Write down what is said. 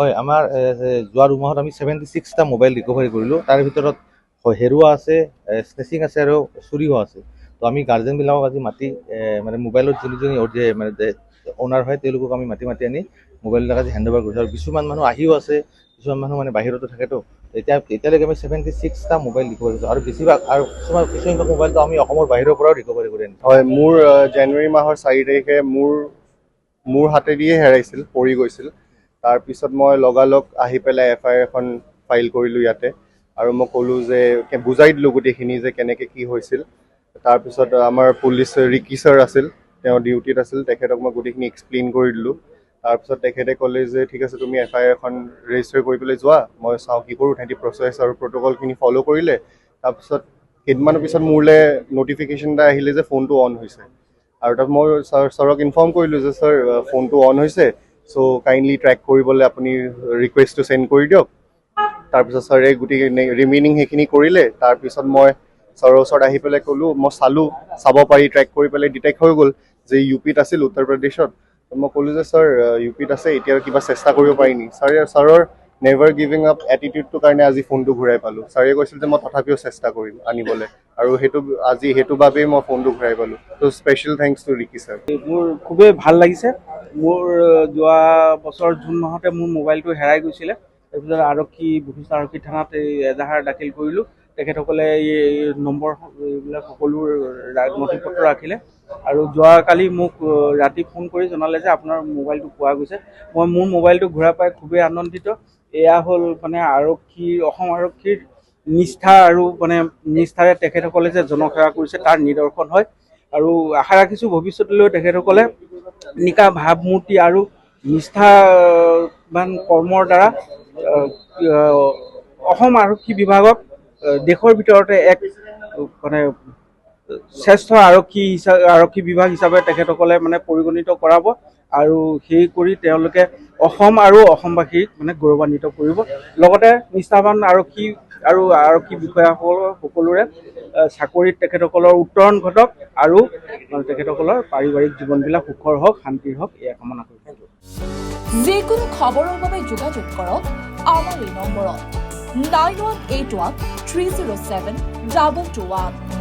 হয়, আমাৰ যোৱা দুমাহত আমি 76টা মোবাইল ৰিকভাৰী কৰিলোঁ। তাৰে ভিতৰত হেৰুৱা আছে, স্নেচিং আছে আৰু চুৰি হোৱা আছে। তো আমি গাৰ্জেনবিলাকক আজি মাতি মানে মোবাইলত যোনী মানে অ'নাৰ হয় তেওঁলোকক আমি মাতি আনি মোবাইলবিলাক আজি হেণ্ড অভাৰ কৰিছোঁ। আৰু কিছুমান মানুহ আহিও আছে, কিছুমান মানুহ মানে বাহিৰতো থাকেতো। এতিয়ালৈকে আমি 76টা মোবাইল ৰিকভাৰী কৰিছোঁ আৰু বেছিভাগ আৰু কিছুসংখ্যক মোবাইলটো আমি অসমৰ বাহিৰৰ পৰাও ৰিকভাৰী কৰি আনিছোঁ। হয়, মোৰ জানুৱাৰী মাহৰ 4 তাৰিখে মোৰ হাতেদিয়ে হেৰাইছিল, পৰি গৈছিল। তাৰপিছত মই লগালগ আহি পেলাই FIR এখন ফাইল কৰিলোঁ ইয়াতে, আৰু মই ক'লোঁ যে বুজাই দিলোঁ গোটেইখিনি যে কেনেকৈ কি হৈছিল। তাৰপিছত আমাৰ পুলিচ ৰিকি ছাৰ আছিল, তেওঁ ডিউটিত আছিল, তেখেতক মই গোটেইখিনি এক্সপ্লেইন কৰি দিলোঁ। তাৰপিছত তেখেতে ক'লে যে ঠিক আছে, তুমি FIR এখন ৰেজিষ্টাৰ কৰি পেলাই যোৱা, মই চাওঁ কি কৰোঁ। তেহেঁতি প্ৰচেছ আৰু প্ৰট'কলখিনি ফ'ল' কৰিলে। তাৰপিছত কেইদিনমানৰ পিছত মোলৈ ন'টিফিকেশ্যন এটা আহিলে যে ফোনটো অন হৈছে। আৰু তাত মই ছাৰক ইনফৰ্ম কৰিলোঁ যে ছাৰ ফোনটো অন হৈছে, চ' কাইণ্ডলি ট্ৰেক কৰিবলৈ আপুনি ৰিকুৱেষ্টটো চেণ্ড কৰি দিয়ক। তাৰপিছত ছাৰে গোটেই ৰিমেইনিং সেইখিনি কৰিলে। তাৰপিছত মই ছাৰৰ ওচৰত আহি পেলাই ক'লোঁ, মই চাব পাৰি ট্ৰেক কৰি পেলাই ডিটেক্ট হৈ গ'ল যে UPত আছিল, উত্তৰ প্ৰদেশত। মই ক'লোঁ যে ছাৰ UPত আছে, এতিয়া কিবা চেষ্টা কৰিব পাৰি নি? ছাৰৰ নেভাৰ গিভিং আপ এটিটিউডটোৰ কাৰণে আজি ফোনটো ঘূৰাই পালোঁ। ছাৰে কৈছিল যে মই তথাপিও চেষ্টা কৰিম আনিবলৈ, আৰু সেইটো বাবেই মই ফোনটো ঘূৰাই পালোঁ। ত' special thanks to Ricky sir. মোৰ খুবেই ভাল লাগিছে। মোৰ যোৱা বছৰ জুন মাহতে মোৰ মোবাইলটো হেৰাই গৈছিলে। তাৰপিছত বশিষ্ঠ আৰক্ষী থানাত এজাহাৰ দাখিল কৰিলোঁ। তেখেতসকলে এই নম্বৰ এইবিলাক সকলো নথি-পত্ৰ ৰাখিলে, আৰু যোৱাকালি মোক ৰাতি ফোন কৰি জনালে যে আপোনাৰ মোবাইলটো পোৱা গৈছে। মই মোৰ মোবাইলটো ঘূৰাই পাই খুবেই আনন্দিত। এয়া হ'ল মানে অসম আৰক্ষীৰ নিষ্ঠা আৰু মানে নিষ্ঠাৰে তেখেতসকলে যে জনসেৱা কৰিছে তাৰ নিদৰ্শন হয়। আৰু আশা ৰাখিছোঁ ভৱিষ্যতলৈও তেখেতসকলে নিকা ভাৱমূৰ্তি আৰু নিষ্ঠাবান কৰ্মৰ দ্বাৰা অসম আৰক্ষী বিভাগক দেশৰ ভিতৰতে এক মানে শ্ৰেষ্ঠ আৰক্ষী বিভাগ হিচাপে তেখেতসকলে মানে পৰিগণিত কৰাব, আৰু সেই কৰি তেওঁলোকে অসম আৰু অসমবাসীক মানে গৌৰৱান্বিত কৰিব। লগতে নিষ্ঠাবান আৰক্ষী আৰু আৰক্ষী বিষয়াসকলৰ সকলোৰে চাকৰিত তেখেতসকলৰ উত্তৰণ ঘটক, আৰু তেখেতসকলৰ পাৰিবাৰিক জীৱনবিলাক সুখৰ হওক, শান্তিৰ হওক, এয়া কামনা কৰি থাকিব। যিকোনো খবৰৰ বাবে যোগাযোগ কৰক আমাৰ এই নম্বৰত 9181 307 221।